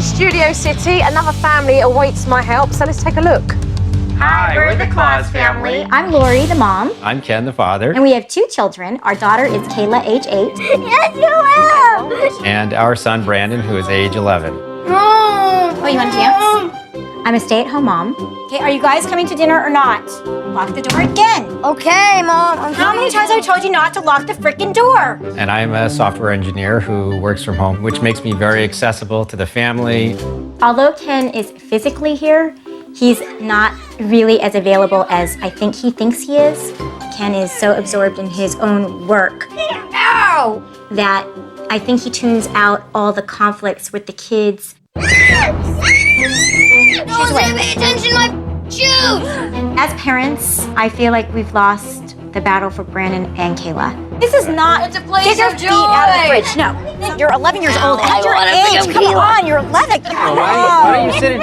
Studio City, another family awaits my help, so let's take a look. Hi, we're the Claus family. I'm Lori, the mom. I'm Ken, the father. And we have 2 children. Our daughter is Kayla, age 8. Yes, you will! And our son, Brandon, who is age 11. Oh, you want to dance? I'm a stay-at-home mom. Okay, are you guys coming to dinner or not? Lock the door again. Okay, Mom. How many times have I told you not to lock the frickin' door? And I'm a software engineer who works from home, which makes me very accessible to the family. Although Ken is physically here, he's not really as available as I think he thinks he is. Ken is so absorbed in his own work that I think he tunes out all the conflicts with the kids. Don't pay attention to my shoes! As parents, I feel like we've lost the battle for Brandon and Kayla. This is not It's a place get your of feet out of the joy. fridge. No, you're 11 years old I at your wanna pick age. up Come Kayla. on, you're 11. Why are you sitting?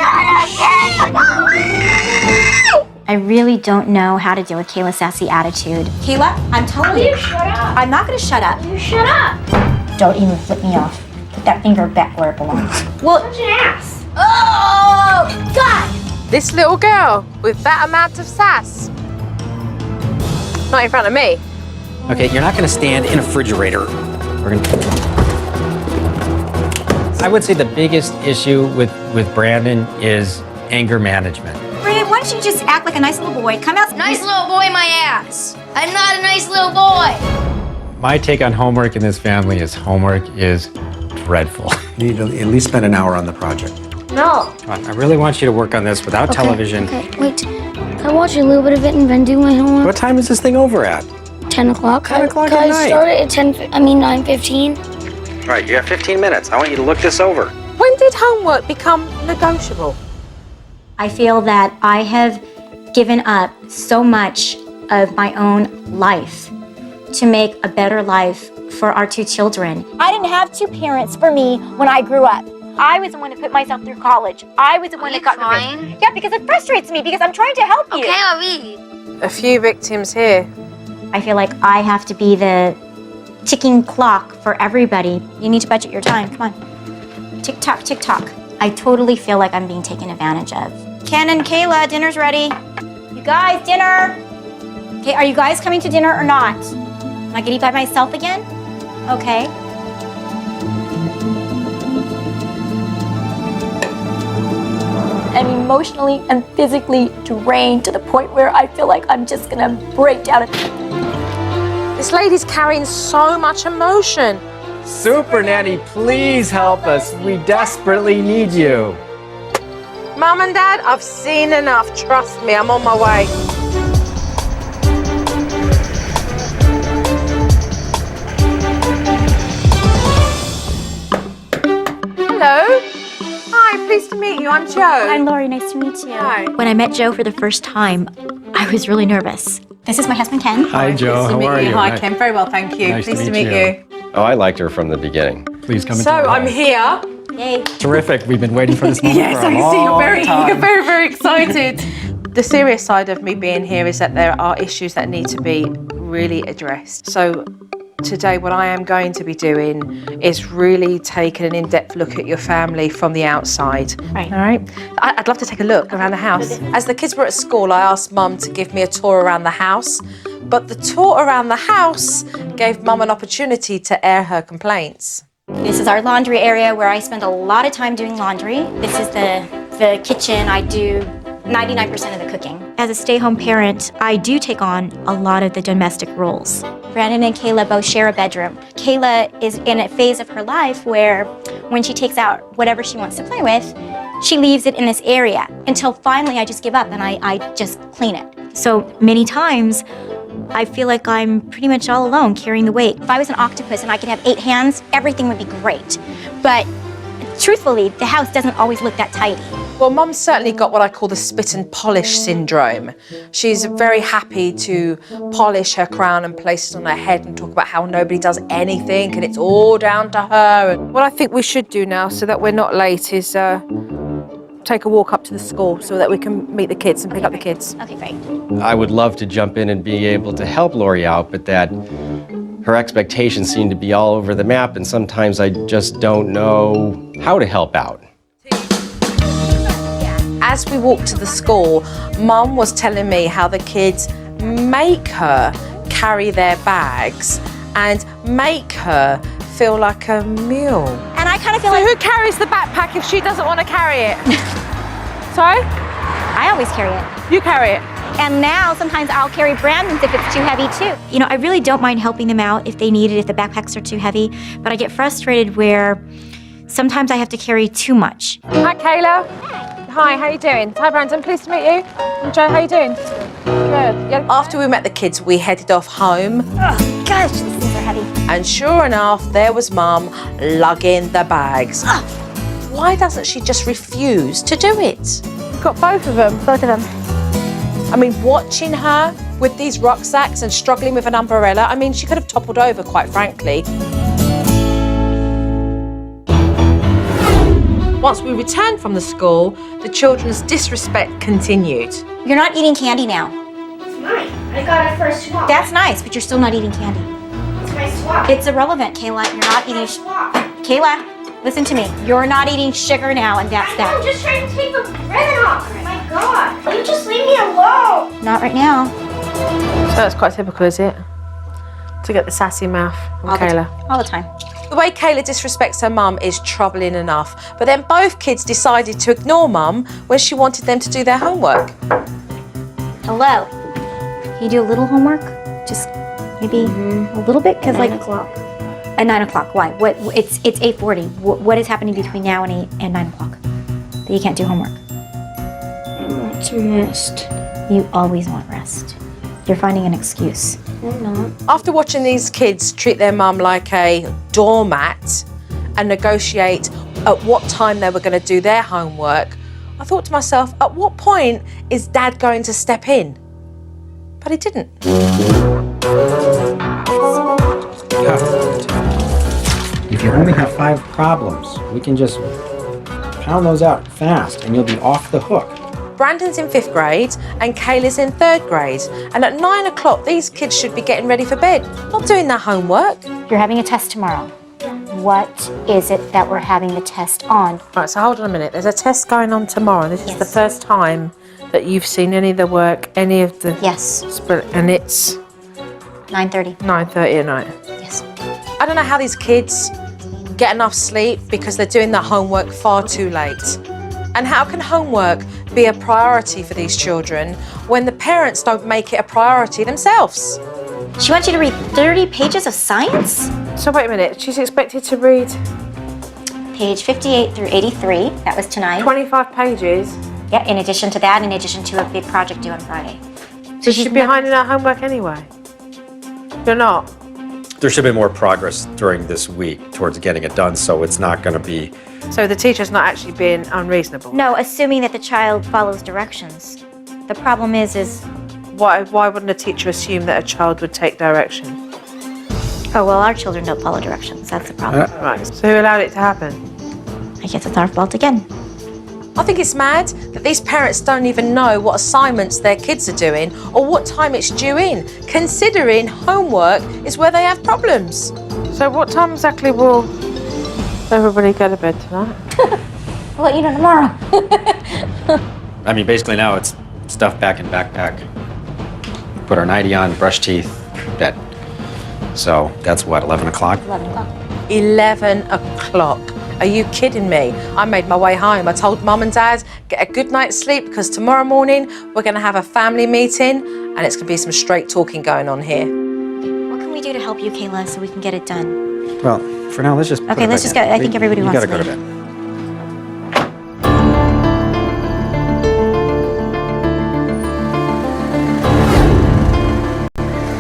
I really don't know how to deal with Kayla's sassy attitude. Kayla, I'm telling you. Shut up. I'm not going to shut up. You shut up. Don't even flip me off. Put that finger back where it belongs. Well, Such an ass. Oh, God. This little girl with that amount of sass. Not in front of me. Okay, you're not going to stand in a refrigerator. We're going to... I would say the biggest issue with Brandon is anger management. Brandon, why don't you just act like a nice little boy? Come out. Nice little boy, my ass. I'm not a nice little boy. My take on homework in this family is homework is dreadful. You need to at least spend an hour on the project. No. Come on, I really want you to work on this without television. Okay, wait. Can I watch a little bit of it and then do my homework? What time is this thing over at? 10 o'clock. 10 o'clock Can at I night. start it at 9:15? All right, you have 15 minutes. I want you to look this over. When did homework become negotiable? I feel that I have given up so much of my own life to make a better life for our 2 children. I didn't have 2 parents for me when I grew up. I was the one who put myself through college. I was the one that got crying? Yeah, because it frustrates me because I'm trying to help you. Okay, Avi. A few victims here. I feel like I have to be the ticking clock for everybody. You need to budget your time. Come on. Tick tock, tick tock. I totally feel like I'm being taken advantage of. Ken and Kayla, dinner's ready. You guys, dinner. Okay, are you guys coming to dinner or not? Am I gonna eat by myself again? Okay. I'm emotionally and physically drained to the point where I feel like I'm just gonna break down. This lady's carrying so much emotion. Super Nanny, please help us. We desperately need you. Mum and Dad, I've seen enough. Trust me, I'm on my way. Hello. Hi, pleased to meet you. I'm Jo. I'm Lori, nice to meet you. Hi. When I met Joe for the first time, I was really nervous. This is my husband, Ken. Hi, Joe. How are you? Hi, Ken. Very well, thank you. Nice to Pleased to meet meet you. you. Oh, I liked her from the beginning. Please come into So our I'm home. here. Yay. Terrific. We've been waiting for this moment Yes, for a I see. long time. You're very, very excited. The serious side of me being here is that there are issues that need to be really addressed. So today what I am going to be doing is really taking an in-depth look at your family from the outside. Right. All right? I'd love to take a look around the house. As the kids were at school, I asked Mum to give me a tour around the house, but the tour around the house gave Mum an opportunity to air her complaints. This is our laundry area where I spend a lot of time doing laundry. This is the kitchen. I do 99% of the cooking. As a stay-home parent, I do take on a lot of the domestic roles. Brandon and Kayla both share a bedroom. Kayla is in a phase of her life where when she takes out whatever she wants to play with, she leaves it in this area until finally I just give up and I just clean it. So many times, I feel like I'm pretty much all alone carrying the weight. If I was an octopus and I could have 8 hands, everything would be great. But truthfully, the house doesn't always look that tidy. Well, Mum's certainly got what I call the spit and polish syndrome. She's very happy to polish her crown and place it on her head and talk about how nobody does anything and it's all down to her. And what I think we should do now so that we're not late is take a walk up to the school so that we can meet the kids and pick up the kids. Okay, great. I would love to jump in and be able to help Lori out, but that her expectations seem to be all over the map, and sometimes I just don't know how to help out. as we walked to the school, Mum was telling me how the kids make her carry their bags and make her feel like a mule. And I kind of feel So like who carries the backpack if she doesn't want to carry it? Sorry? I always carry it. You carry it. And now sometimes I'll carry Brandon's if it's too heavy too. You know, I really don't mind helping them out if they need it, if the backpacks are too heavy, but I get frustrated where sometimes I have to carry too much. Hi, Kayla. Hi, how you doing? Hi, Brandon. Pleased to meet you. I'm Joe. How you doing? Good. Yeah. After we met the kids, we headed off home. Oh, gosh, these things are heavy. And sure enough, there was Mum lugging the bags. Why doesn't she just refuse to do it? Got both of them. Both of them. I mean, watching her with these rucksacks and struggling with an umbrella, I mean, she could have toppled over, quite frankly. Once we returned from the school, the children's disrespect continued. You're not eating candy now. It's mine. I got it for a swap. That's nice, but you're still not eating candy. It's my swap. It's irrelevant, Kayla. You're not eating. Kayla, listen to me. You're not eating sugar now, and that's I'm that. just trying to take the ribbon off. Oh my God. Will you just leave me alone? Not right now. So that's quite typical, is it? To get the sassy mouth from Kayla. All the time. The way Kayla disrespects her mum is troubling enough, but then both kids decided to ignore Mum when she wanted them to do their homework. Hello. Can you do a little homework? Just maybe a little bit, because 9 o'clock. At 9 o'clock. Why? What? It's 8:40. What is happening between now and 9 o'clock that you can't do homework? I want to rest. You always want rest. You're finding an excuse. I'm not. After watching these kids treat their mum like a doormat and negotiate at what time they were going to do their homework, I thought to myself, at what point is Dad going to step in? But he didn't. If you only have 5 problems, we can just pound those out fast and you'll be off the hook. Brandon's in 5th grade and Kayla's in 3rd grade. And at 9 o'clock, these kids should be getting ready for bed, not doing their homework. You're having a test tomorrow. What is it that we're having the test on? Right, so hold on a minute. There's a test going on tomorrow. This is the first time that you've seen any of the work, any of the... Yes. And it's 9:30. 9:30 at night. Yes. I don't know how these kids get enough sleep because they're doing their homework far too late. And how can homework be a priority for these children when the parents don't make it a priority themselves? She wants you to read 30 pages of science? So wait a minute. She's expected to read Page 58 through 83. That was tonight. 25 pages. Yeah, in addition to that, in addition to a big project due on Friday. So She's behind in her homework anyway. You're not. There should be more progress during this week towards getting it done, so it's not going to be... So the teacher's not actually being unreasonable. No, assuming that the child follows directions. The problem is Why wouldn't a teacher assume that a child would take direction? oh, well, our children don't follow directions. That's the problem. Right. So who allowed it to happen? I guess it's our fault again. I think it's mad that these parents don't even know what assignments their kids are doing or what time it's due in, considering homework is where they have problems. So what time exactly will everybody go to bed tonight? I'll let you know tomorrow. I mean, basically now it's stuff back in backpack. Put our nightie on, brush teeth, bed. So that's what, 11 o'clock? 11 o'clock. 11 o'clock. Are you kidding me? I made my way home. I told Mum and Dad, get a good night's sleep because tomorrow morning we're going to have a family meeting and it's going to be some straight talking going on here. What can we do to help you, Kayla, so we can get it done? Well, for now, let's just... Okay, let's just go. I think everybody wants to You gotta go to leave. bed.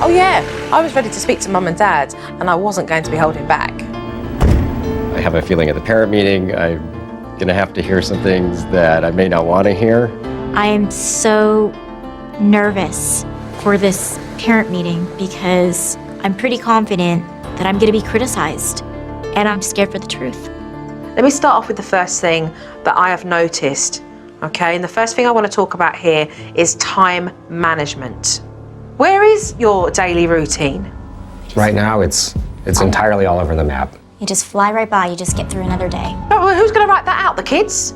Oh yeah, I was ready to speak to Mum and Dad and I wasn't going to be holding back. I have a feeling at the parent meeting, I'm going to have to hear some things that I may not want to hear. I am so nervous for this parent meeting because I'm pretty confident that I'm going to be criticized and I'm scared for the truth. Let me start off with the first thing that I have noticed, okay? And the first thing I want to talk about here is time management. Where is your daily routine? Right now, it's entirely all over the map. You just fly right by, you just get through another day. But who's going to write that out? The kids?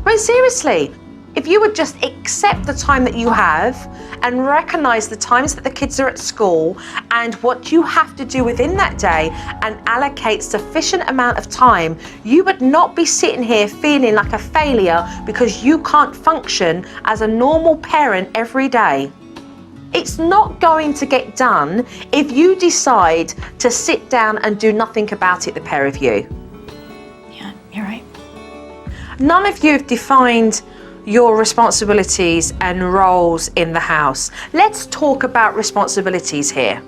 I mean, seriously, If you would just accept the time that you have and recognise the times that the kids are at school and what you have to do within that day and allocate sufficient amount of time, you would not be sitting here feeling like a failure because you can't function as a normal parent every day. It's not going to get done if you decide to sit down and do nothing about it, the pair of you. Yeah, you're right. None of you have defined your responsibilities and roles in the house. Let's talk about responsibilities here.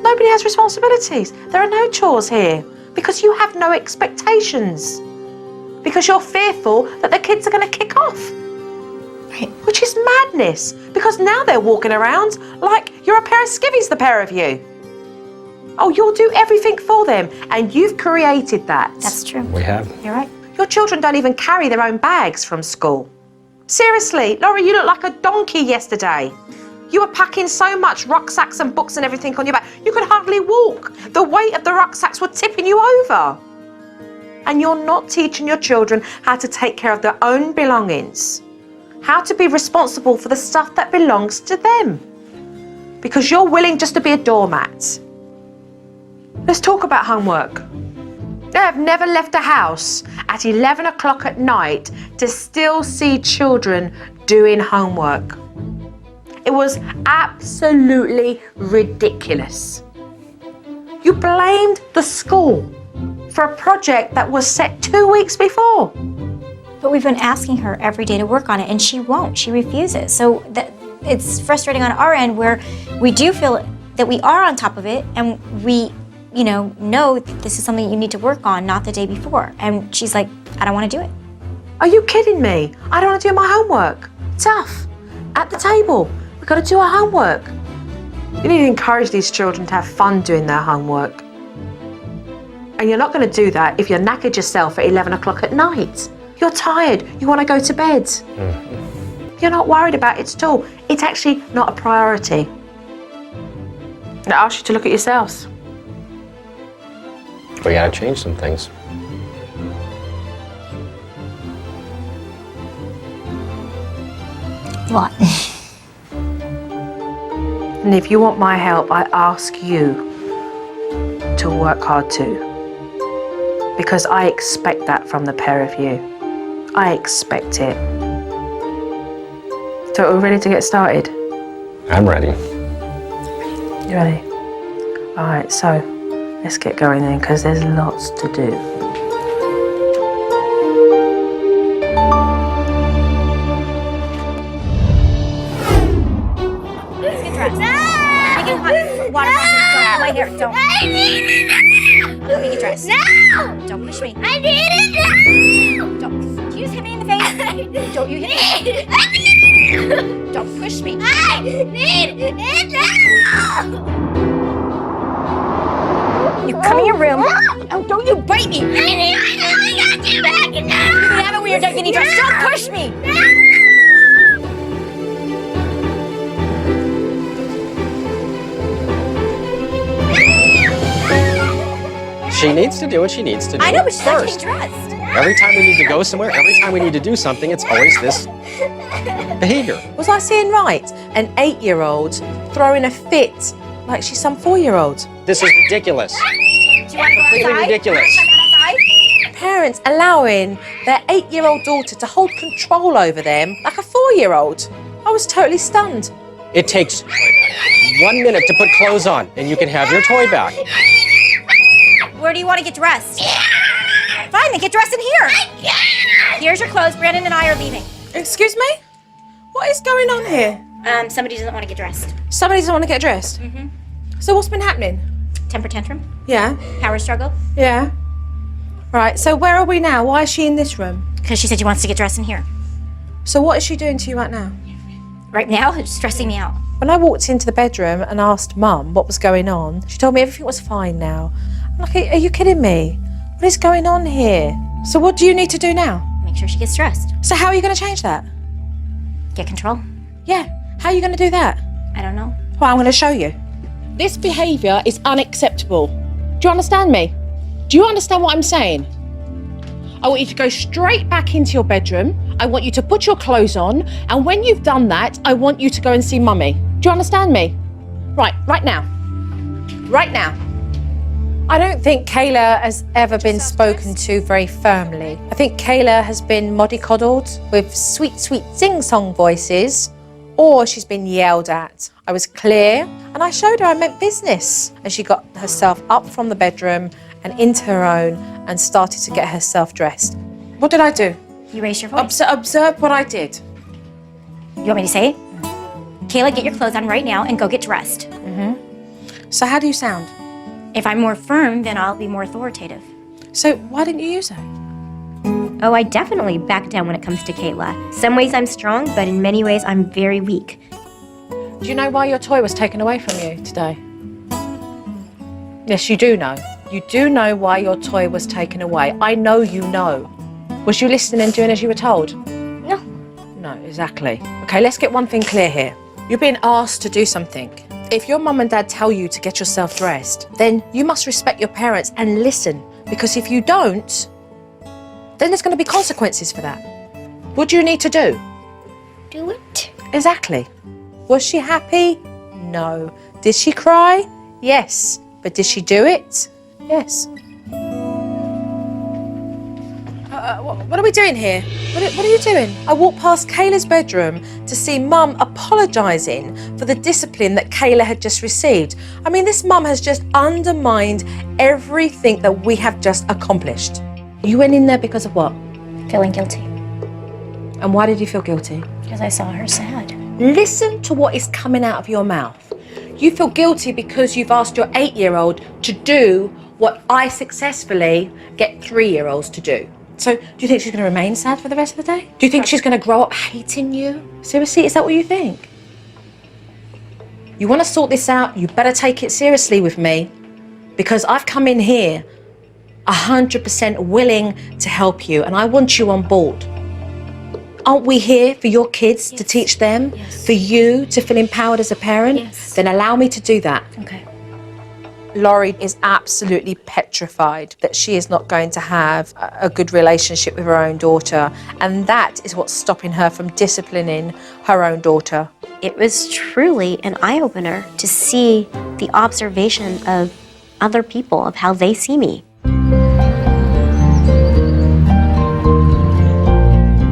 Nobody has responsibilities. There are no chores here because you have no expectations. Because you're fearful that the kids are going to kick off. Right. Which is madness because now they're walking around like you're a pair of skivvies, the pair of you. Oh, you'll do everything for them and you've created that. That's true. We have. You're right. Your children don't even carry their own bags from school. Seriously, Laurie, you look like a donkey yesterday. You were packing so much rucksacks and books and everything on your back, you could hardly walk. The weight of the rucksacks were tipping you over. And you're not teaching your children how to take care of their own belongings, how to be responsible for the stuff that belongs to them, because you're willing just to be a doormat. Let's talk about homework. I have never left the house at 11 o'clock at night to still see children doing homework. It was absolutely ridiculous. You blamed the school for a project that was set 2 weeks before. But we've been asking her every day to work on it, and she won't. She refuses. So it's frustrating on our end where we do feel that we are on top of it, and we know that this is something you need to work on, not the day before. And she's like, I don't want to do it. Are you kidding me? I don't want to do my homework. Tough. At the table. We've got to do our homework. You need to encourage these children to have fun doing their homework. And you're not going to do that if you're knackered yourself at 11 o'clock at night. You're tired. You want to go to bed. Mm-hmm. You're not worried about it at all. It's actually not a priority. I ask you to look at yourselves. We gotta change some things. What? And if you want my help, I ask you to work hard too. Because I expect that from the pair of you. I expect it. So we're ready to get started? I'm ready. You ready? All right, so let's get going then, because there's lots to do. Let's get dressed. Make it hot. Water don't my hair. Don't. I need it now! Let me get dressed. No! Don't push me. I need it now! Don't. You just hit me in the face. Don't you hit me. I need it! Don't push me. I need it now! You come in your room. Oh, don't you bite me. I got you back now! You have a weird getting dressed. Don't push me. She needs to do what she needs to do. I know, but she's not first. getting dressed. Every time we need to go somewhere, every time we need to do something, it's always this behavior. Was I seeing right? An 8-year-old throwing a fit like she's some 4-year-old. This is ridiculous. Do you want to go Completely outside? ridiculous. You want to go outside? Parents allowing their 8-year-old daughter to hold control over them like a 4-year-old. I was totally stunned. It takes 1 minute to put clothes on, and you can have your toy back. Where do you want to get dressed? Fine, then get dressed in here. Here's your clothes. Brandon and I are leaving. Excuse me? What is going on here? Somebody doesn't want to get dressed. Somebody doesn't want to get dressed? Mm-hmm. So what's been happening? Temper tantrum. Yeah, Power struggle. yeah. Right, so where are we now? Why is she in this room? Because she said she wants to get dressed in here. So what is she doing to you right now? Right now, it's stressing me out. When I walked into the bedroom and asked Mum what was going on, she told me everything was fine now. I'm like, are you kidding me? What is going on here? So what do you need to do now? Make sure she gets dressed. So how are you going to change that? Get control. Yeah, how are you going to do that? I don't know. Well, I'm going to show you. This behaviour is unacceptable. Do you understand me? Do you understand what I'm saying? I want you to go straight back into your bedroom. I want you to put your clothes on, and when you've done that, I want you to go and see Mummy. Do you understand me? Right now. Right now. I don't think Kayla has ever been spoken to very firmly. I think Kayla has been mollycoddled with sweet, sweet sing-song voices, or she's been yelled at. I was clear, and I showed her I meant business. And she got herself up from the bedroom and into her own and started to get herself dressed. What did I do? You raised your voice. Observe what I did. You want me to say it? Kayla, get your clothes on right now and go get dressed. So how do you sound? If I'm more firm, then I'll be more authoritative. So why didn't you use her? Oh, I definitely back down when it comes to Kayla. Some ways I'm strong, but in many ways I'm very weak. Do you know why your toy was taken away from you today? Yes, you do know. You do know why your toy was taken away. I know you know. Was you listening and doing as you were told? No. No, exactly. Okay, let's get one thing clear here. You're being asked to do something. If your mum and dad tell you to get yourself dressed, then you must respect your parents and listen. Because if you don't, then there's going to be consequences for that. What do you need to do? Do it. Exactly. Was she happy? No. Did she cry? Yes. But did she do it? Yes. What are we doing here? What are you doing? I walked past Kayla's bedroom to see Mum apologising for the discipline that Kayla had just received. I mean, this mum has just undermined everything that we have just accomplished. You went in there because of what? Feeling guilty. And why did you feel guilty? Because I saw her sad. Listen to what is coming out of your mouth. You feel guilty because you've asked your 8-year-old to do what I successfully get 3-year-olds to do. So, do you think she's going to remain sad for the rest of the day? Do you think she's going to grow up hating you? Seriously, is that what you think? You want to sort this out, you better take it seriously with me, because I've come in here 100% willing to help you, and I want you on board. Aren't we here for your kids to teach them? For you to feel empowered as a parent? Then allow me to do that. Okay. Laurie is absolutely petrified that she is not going to have a good relationship with her own daughter, and that is what's stopping her from disciplining her own daughter. It was truly an eye-opener to see the observation of other people, of how they see me.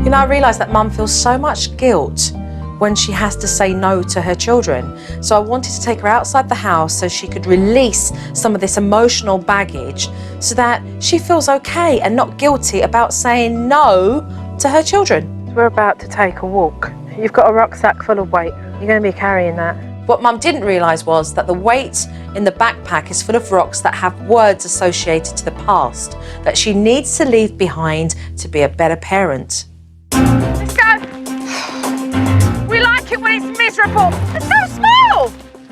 You know, I realise that Mum feels so much guilt when she has to say no to her children. So I wanted to take her outside the house so she could release some of this emotional baggage so that she feels okay and not guilty about saying no to her children. We're about to take a walk. You've got a rucksack full of weight. You're going to be carrying that. What Mum didn't realise was that the weight in the backpack is full of rocks that have words associated to the past that she needs to leave behind to be a better parent. Let's go. We like it when it's miserable. Let's go, smile.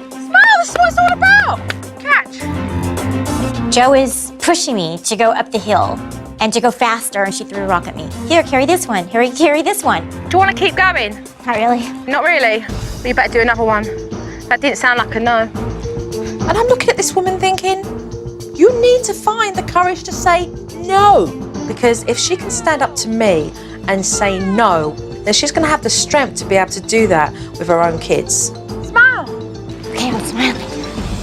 Smile, this is what it's all about. Catch. Joe is pushing me to go up the hill and to go faster, and she threw a rock at me. Here, carry this one. Here, carry this one. Do you want to keep going? Not really. Not really. Well, you better do another one. That didn't sound like a no. And I'm looking at this woman thinking, you need to find the courage to say no. Because if she can stand up to me and say no, then she's going to have the strength to be able to do that with her own kids. Smile. Okay, I'm smiling,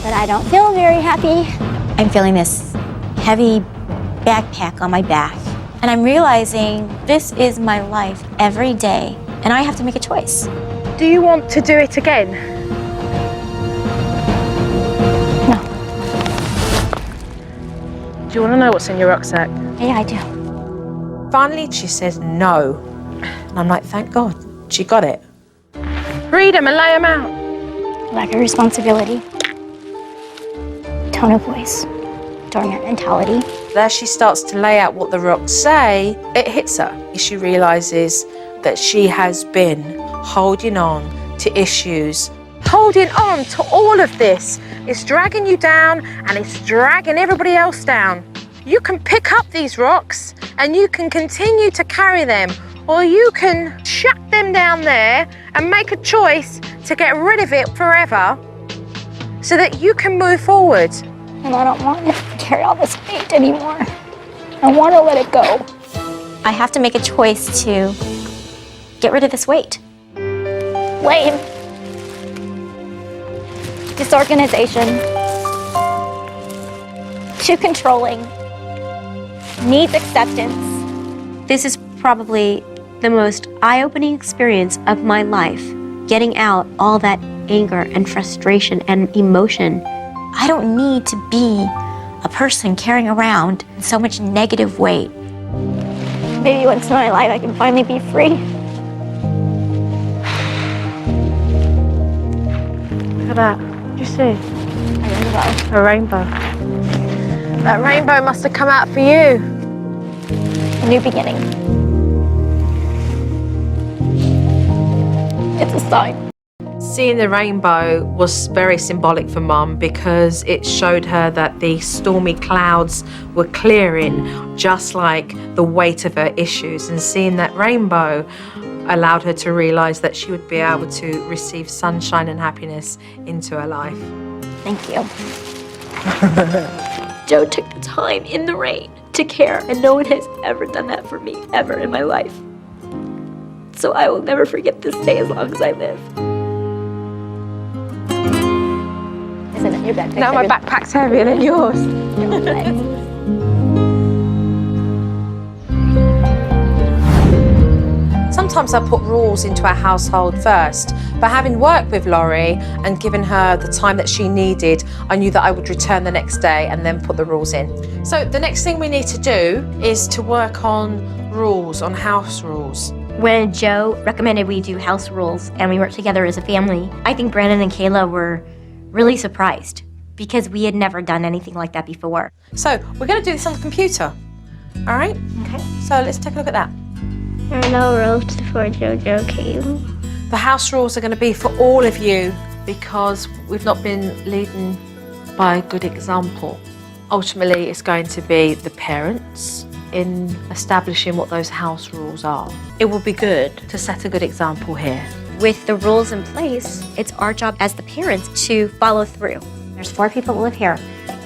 but I don't feel very happy. I'm feeling this heavy backpack on my back, and I'm realizing this is my life every day, and I have to make a choice. Do you want to do it again? No. Do you want to know what's in your rucksack? Yeah, I do. Finally, she says no. And I'm like, thank God, she got it. Read them and lay them out. Lack of responsibility, tone of voice, doormat mentality. As she starts to lay out what the rocks say, it hits her. She realises that she has been holding on to issues. Holding on to all of this is dragging you down, and it's dragging everybody else down. You can pick up these rocks and you can continue to carry them, or you can chuck them down there and make a choice to get rid of it forever so that you can move forward. And I don't want to carry all this weight anymore. I want to let it go. I have to make a choice to get rid of this weight. Lame. Disorganization. Too controlling. Needs acceptance. This is probably the most eye-opening experience of my life, getting out all that anger and frustration and emotion. I don't need to be a person carrying around so much negative weight. Maybe once in my life I can finally be free. Look at that. What do you see? A rainbow. A rainbow. That rainbow must have come out for you. A new beginning. It's a sign. Seeing the rainbow was very symbolic for Mum because it showed her that the stormy clouds were clearing, just like the weight of her issues. And seeing that rainbow allowed her to realise that she would be able to receive sunshine and happiness into her life. Thank you. Joe took the time in the rain to care, and no one has ever done that for me, ever in my life. So I will never forget this day as long as I live. Isn't it your backpack? No, my backpack's heavier than yours. Sometimes I put rules into our household first, but having worked with Laurie and given her the time that she needed, I knew that I would return the next day and then put the rules in. So the next thing we need to do is to work on rules, on house rules. When Joe recommended we do house rules and we work together as a family, I think Brandon and Kayla were really surprised because we had never done anything like that before. So we're going to do this on the computer, all right? Okay. So let's take a look at that. There are no rules before JoJo came. The house rules are going to be for all of you because we've not been leading by a good example. Ultimately, it's going to be the parents in establishing what those house rules are. It will be good to set a good example here. With the rules in place, it's our job as the parents to follow through. There's 4 people that live here.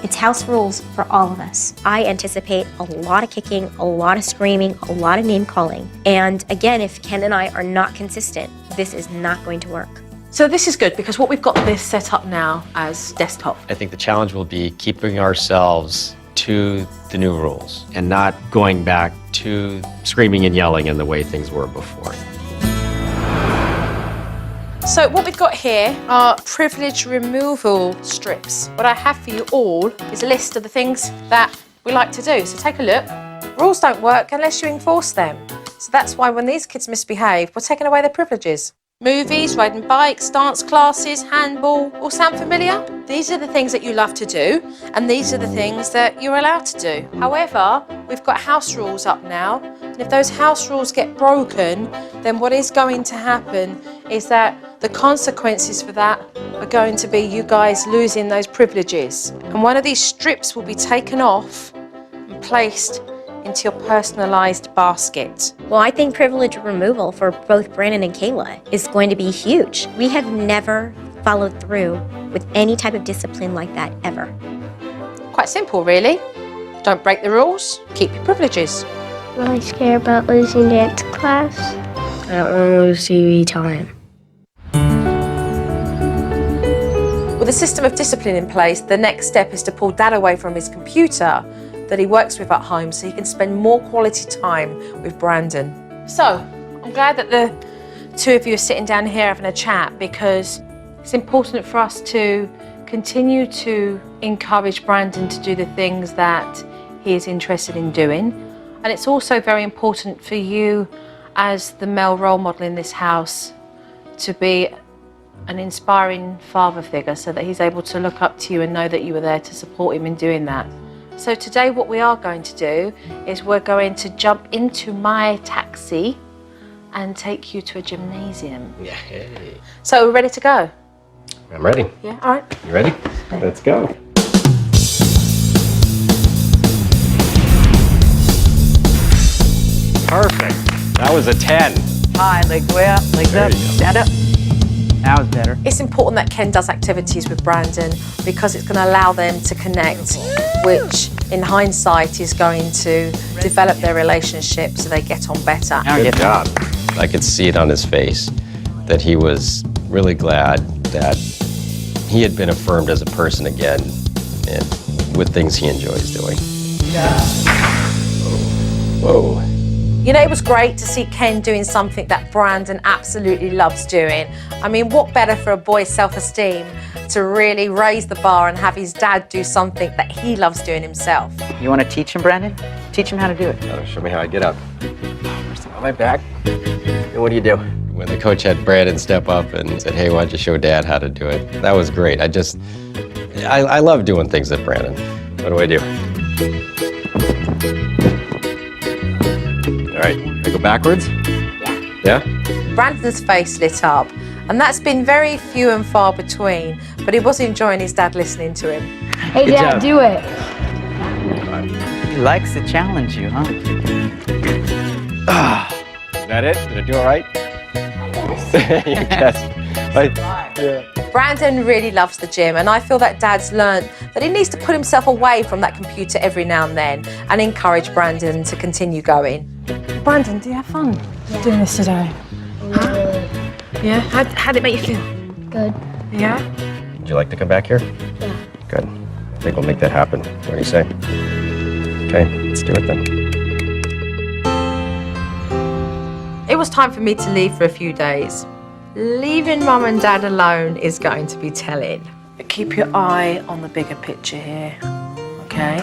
It's house rules for all of us. I anticipate a lot of kicking, a lot of screaming, a lot of name calling. And again, if Ken and I are not consistent, this is not going to work. So this is good because what we've got this set up now as desktop. I think the challenge will be keeping ourselves to the new rules and not going back to screaming and yelling in the way things were before. So what we've got here are privilege removal strips. What I have for you all is a list of the things that we like to do. So take a look. Rules don't work unless you enforce them. So that's why when these kids misbehave, we're taking away their privileges. Movies, riding bikes, dance classes, handball, all sound familiar? These are the things that you love to do, and these are the things that you're allowed to do. However, we've got house rules up now, and if those house rules get broken, then what is going to happen is that the consequences for that are going to be you guys losing those privileges. And one of these strips will be taken off and placed into your personalised basket. Well, I think privilege removal for both Brandon and Kayla is going to be huge. We have never followed through with any type of discipline like that ever. Quite simple, really. Don't break the rules, keep your privileges. I'm really scared about losing dance class. I don't want to lose TV time. With a system of discipline in place, the next step is to pull Dad away from his computer that he works with at home so he can spend more quality time with Brandon. So, I'm glad that the 2 of you are sitting down here having a chat because it's important for us to continue to encourage Brandon to do the things that he is interested in doing. And it's also very important for you as the male role model in this house to be an inspiring father figure so that he's able to look up to you and know that you were there to support him in doing that. So today what we are going to do is we're going to jump into my taxi and take you to a gymnasium. Yay. So we're ready to go? I'm ready. Yeah, all right. You ready? Let's go. Perfect. That was a 10. High, legs way up, legs There up, you go. stand up. That was better. It's important that Ken does activities with Brandon because it's going to allow them to connect, which in hindsight is going to develop their relationship so they get on better. Now Good get job. I could see it on his face that he was really glad that he had been affirmed as a person again and with things he enjoys doing. Whoa. You know, it was great to see Ken doing something that Brandon absolutely loves doing. I mean, what better for a boy's self-esteem to really raise the bar and have his dad do something that he loves doing himself. You want to teach him, Brandon? Teach him how to do it. Show me how I get up. On my back. And what do you do? When the coach had Brandon step up and said, hey, why don't you show Dad how to do it? That was great. I love doing things with Brandon. What do I do? All right, I go backwards? Yeah. Yeah? Brandon's face lit up, and that's been very few and far between, but he was enjoying his dad listening to him. Hey, Dad, do it. He likes to challenge you, huh? Is that it? Did I do all right? Yes. Brandon really loves the gym, and I feel that Dad's learned that he needs to put himself away from that computer every now and then and encourage Brandon to continue going. Brandon, do you have fun doing this today? Yeah? How'd it make you feel? Good. Yeah? Would you like to come back here? Yeah. Good. I think we'll make that happen. What do you say? Okay, let's do it then. It was time for me to leave for a few days. Leaving Mum and Dad alone is going to be telling. But keep your eye on the bigger picture here, okay?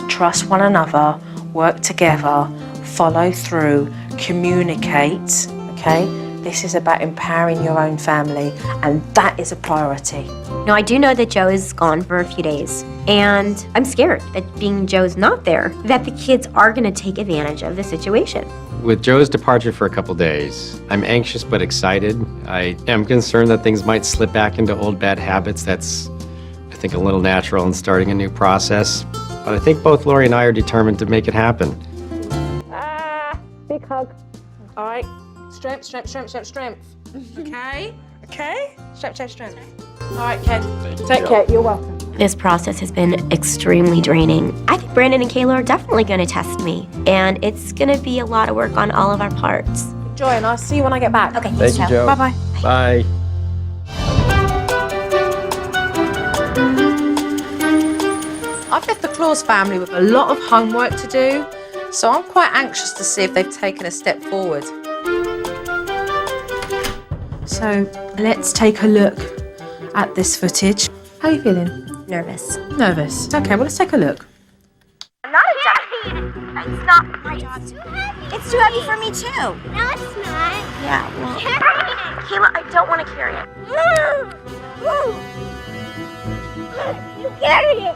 Trust one another, work together, follow through, communicate, okay? This is about empowering your own family, and that is a priority. Now, I do know that Joe is gone for a few days, and I'm scared that being Joe's not there, that the kids are going to take advantage of the situation. With Joe's departure for a couple days, I'm anxious but excited. I am concerned that things might slip back into old bad habits. That's, I think, a little natural in starting a new process. But I think both Lori and I are determined to make it happen. Big hug. All right. Strength, strength, strength, strength, strength. Okay? Okay? Strength, strength, strength. All right, Ken. Take care. You're welcome. This process has been extremely draining. I think Brandon and Kayla are definitely going to test me, and it's going to be a lot of work on all of our parts. Enjoy, and I'll see you when I get back. Okay, Thank you, Joe. Bye-bye. Bye. I've left the Claus family with a lot of homework to do, so I'm quite anxious to see if they've taken a step forward. So let's take a look at this footage. How are you feeling? Nervous. Nervous. Okay, well, let's take a look. I'm not a dummy. It's not my job. It's too heavy for me too. No, it's not. Yeah, well, Carry it. Kayla, I don't want to carry it. You carry it.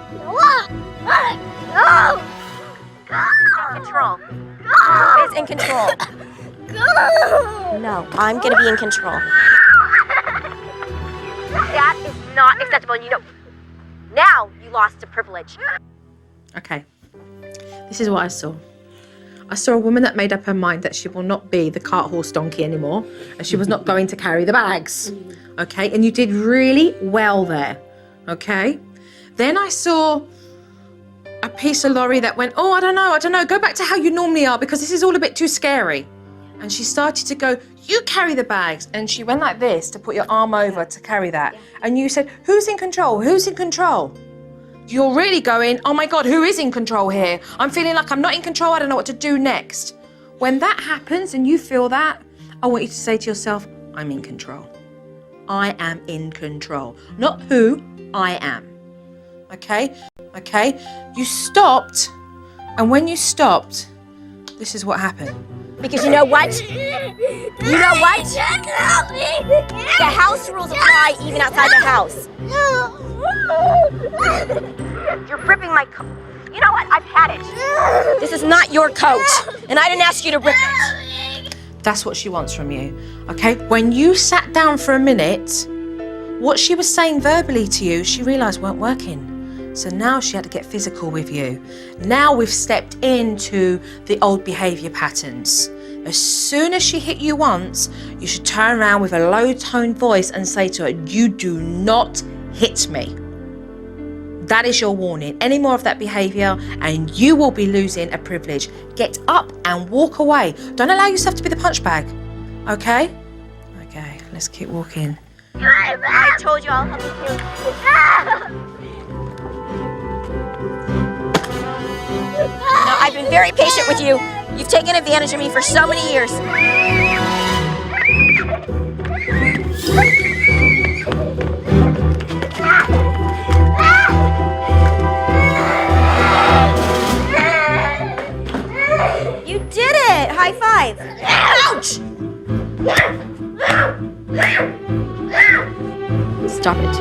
Go. Control. Go. Who is in control? Go. No, I'm gonna be in control. That is not acceptable, and you know, now you lost a privilege. Okay, this is what I saw. I saw a woman that made up her mind that she will not be the cart horse donkey anymore, and she was not going to carry the bags. Okay, and you did really well there. Okay, then I saw a piece of Lori that went, oh, I don't know, go back to how you normally are because this is all a bit too scary. And she started to go, you carry the bags. And she went like this to put your arm over to carry that. And you said, who's in control? Who's in control? You're really going, oh my God, who is in control here? I'm feeling like I'm not in control. I don't know what to do next. When that happens and you feel that, I want you to say to yourself, I'm in control. I am in control. Not who, I am. Okay? Okay? You stopped. And when you stopped, this is what happened. Because you know what? You know what? The house rules apply even outside the house. You're ripping my coat. You know what? I've had it. This is not your coat, and I didn't ask you to rip it. That's what she wants from you, okay? When you sat down for a minute, what she was saying verbally to you, she realised weren't working. So now she had to get physical with you. Now we've stepped into the old behaviour patterns. As soon as she hit you once, you should turn around with a low-toned voice and say to her, you do not hit me. That is your warning. Any more of that behaviour and you will be losing a privilege. Get up and walk away. Don't allow yourself to be the punch bag. Okay? Okay, let's keep walking. I told you I'll help you. No, I've been very patient with you. You've taken advantage of me for so many years. You did it! High five! Ouch! Stop it.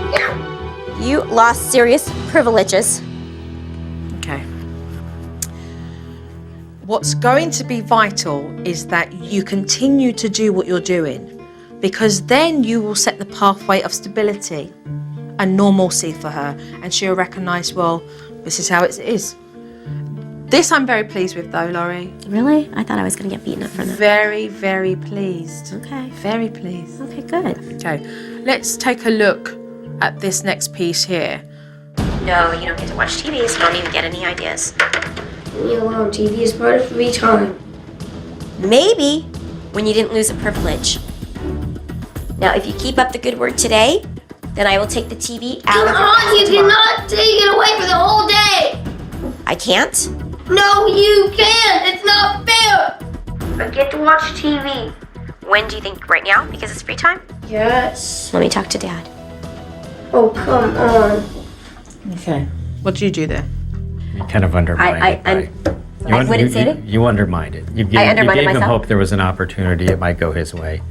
You lost serious privileges. Okay. What's going to be vital is that you continue to do what you're doing, because then you will set the pathway of stability and normalcy for her, and she'll recognise, well, this is how it is. This I'm very pleased with though, Laurie. Really? I thought I was going to get beaten up for that. Very, very pleased. Okay. Very pleased. Okay, good. Okay, let's take a look at this next piece here. No, you don't get to watch TV, so you don't even get any ideas. Leave me alone. TV is part of free time. Maybe when you didn't lose a privilege. Now, if you keep up the good work today, then I will take the TV out of your Come on, you tomorrow. cannot take it away for the whole day. I can't? No, you can't. It's not fair. I get to watch TV. When do you think? Right now? Because it's free time? Yes. Let me talk to Dad. Oh, come on. Okay. What do you do there? You kind of undermined it. I wouldn't say it. You undermined it. You gave, I undermined you gave it him myself. hope there was an opportunity it might go his way,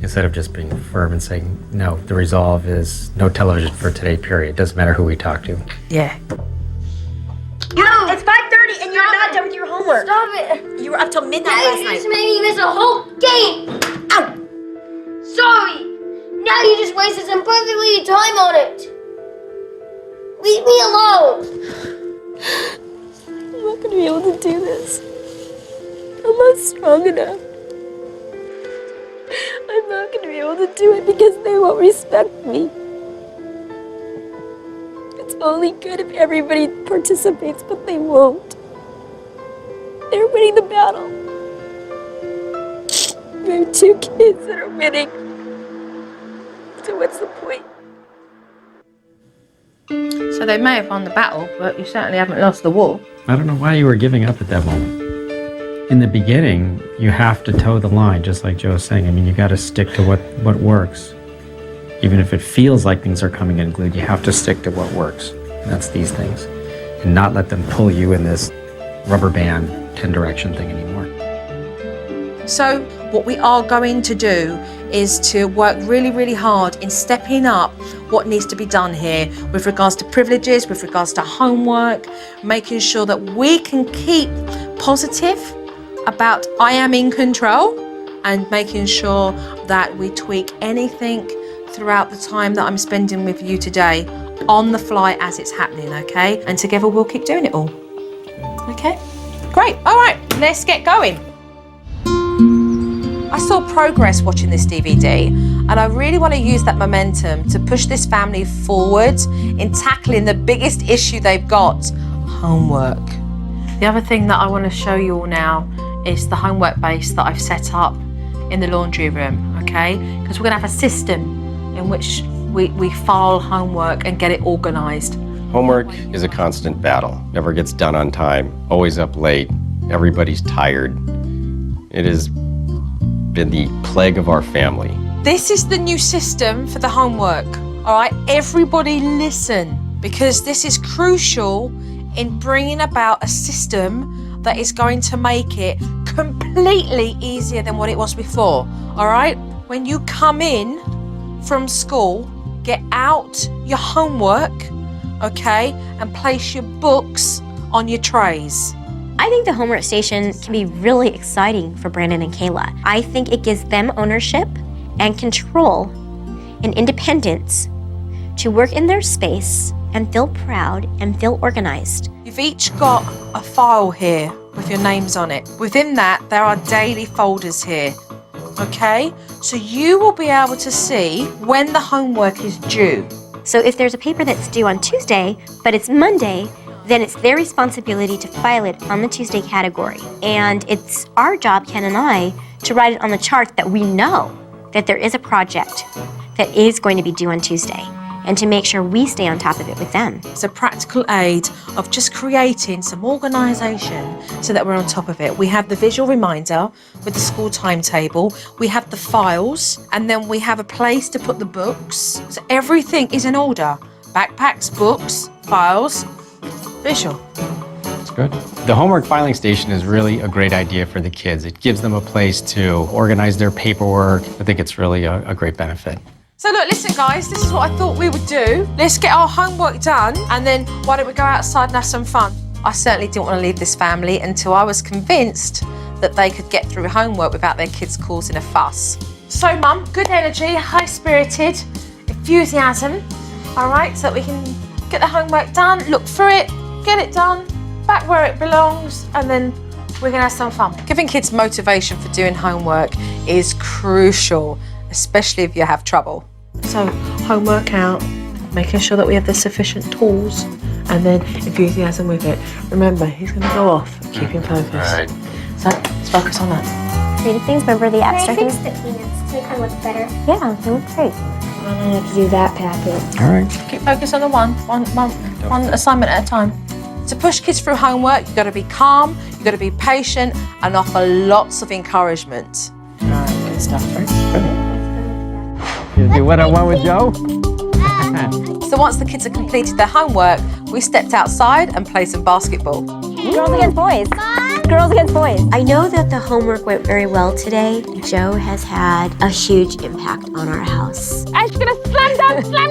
instead of just being firm and saying, no, the resolve is no television for today, period. Doesn't matter who we talk to. Yeah. It's 5:30 and you're not done with your homework. Stop it. You were up till midnight Now last you night. just made me miss a whole game. Ow! Sorry. Now you just wasted some perfectly time on it. Leave me alone. I'm not gonna be able to do this. I'm not strong enough. I'm not gonna be able to do it because they won't respect me. It's only good if everybody participates, but they won't. They're winning the battle. There are two kids that are winning. So what's the point? So they may have won the battle, but you certainly haven't lost the war. I don't know why you were giving up at that moment. In the beginning, you have to toe the line, just like Joe was saying. I mean, you got to stick to what works. Even if it feels like things are coming unglued, you have to stick to what works. And that's these things. And not let them pull you in this rubber band 10-direction thing anymore. So what we are going to do is to work really, really hard in stepping up what needs to be done here with regards to privileges, with regards to homework, making sure that we can keep positive about I am in control, and making sure that we tweak anything throughout the time that I'm spending with you today on the fly as it's happening, okay? And together we'll keep doing it all. Okay? Great. All right, let's get going. I saw progress watching this DVD, and I really want to use that momentum to push this family forward in tackling the biggest issue they've got, homework. The other thing that I want to show you all now is the homework base that I've set up in the laundry room, okay? Because we're going to have a system in which we file homework and get it organised. Homework is a constant battle. Never gets done on time, always up late, everybody's tired. It has been the plague of our family. This is the new system for the homework, all right? Everybody listen, because this is crucial in bringing about a system that is going to make it completely easier than what it was before, all right? When you come in from school, get out your homework, okay, and place your books on your trays. I think the homework station can be really exciting for Brandon and Kayla. I think it gives them ownership and control and independence to work in their space and feel proud and feel organized. You've each got a file here with your names on it. Within that, there are daily folders here, okay? So you will be able to see when the homework is due. So if there's a paper that's due on Tuesday, but it's Monday, then it's their responsibility to file it on the Tuesday category. And it's our job, Ken and I, to write it on the chart that we know that there is a project that is going to be due on Tuesday, and to make sure we stay on top of it with them. It's a practical aid of just creating some organisation so that we're on top of it. We have the visual reminder with the school timetable, we have the files, and then we have a place to put the books. So everything is in order. Backpacks, books, files, visual. That's good. The homework filing station is really a great idea for the kids. It gives them a place to organize their paperwork. I think it's really a great benefit. So look, listen guys, this is what I thought we would do. Let's get our homework done and then why don't we go outside and have some fun? I certainly didn't want to leave this family until I was convinced that they could get through homework without their kids causing a fuss. So Mum, good energy, high-spirited, enthusiasm, all right, so that we can get the homework done, look through it, get it done, back where it belongs, and then we're gonna have some fun. Giving kids motivation for doing homework is crucial, especially if you have trouble. So, homework out, making sure that we have the sufficient tools, and then enthusiasm with it. Remember, he's going to go off, keep him focused. All right. So, let's focus on that. Creative things, remember the abstract Can I things? fix the peanuts to make them look better? Yeah, they look great. I'm gonna have to do that packet. All right. Keep focused on the one assignment at a time. To push kids through homework, you've got to be calm, you've got to be patient, and offer lots of encouragement. All right, good stuff. You do what I want with Joe? So once the kids have completed their homework, we stepped outside and played some basketball. Girls against boys. Girls against boys. I know that the homework went very well today. Joe has had a huge impact on our house. I'm just gonna slam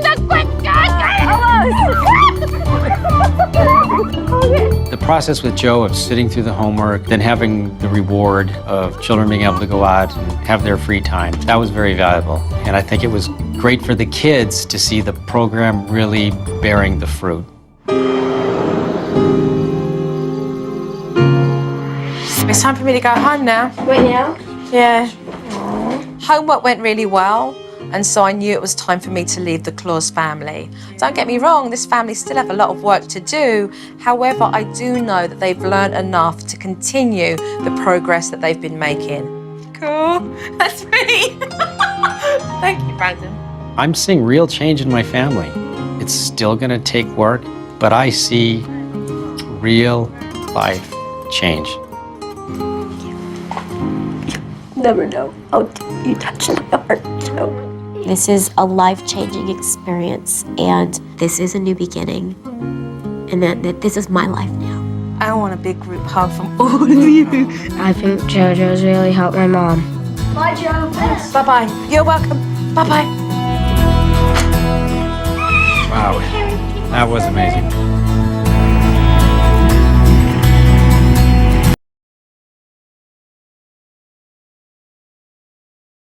dunk quick! The process with Joe of sitting through the homework, then having the reward of children being able to go out and have their free time, that was very valuable. And I think it was great for the kids to see the program really bearing the fruit. It's time for me to go home now. Right now? Yeah. Homework went really well, and so I knew it was time for me to leave the Claus family. Don't get me wrong, this family still have a lot of work to do. However, I do know that they've learned enough to continue the progress that they've been making. Cool. That's me. Thank you, Brandon. I'm seeing real change in my family. It's still going to take work, but I see real life change. Never know how you touch my heart, Joe. This is a life-changing experience, and this is a new beginning, and that this is my life now. I want a big group hug from all of you. I think JoJo's really helped my mom. Bye, Joe. Bye-bye. You're welcome. Bye-bye. Wow, that was amazing.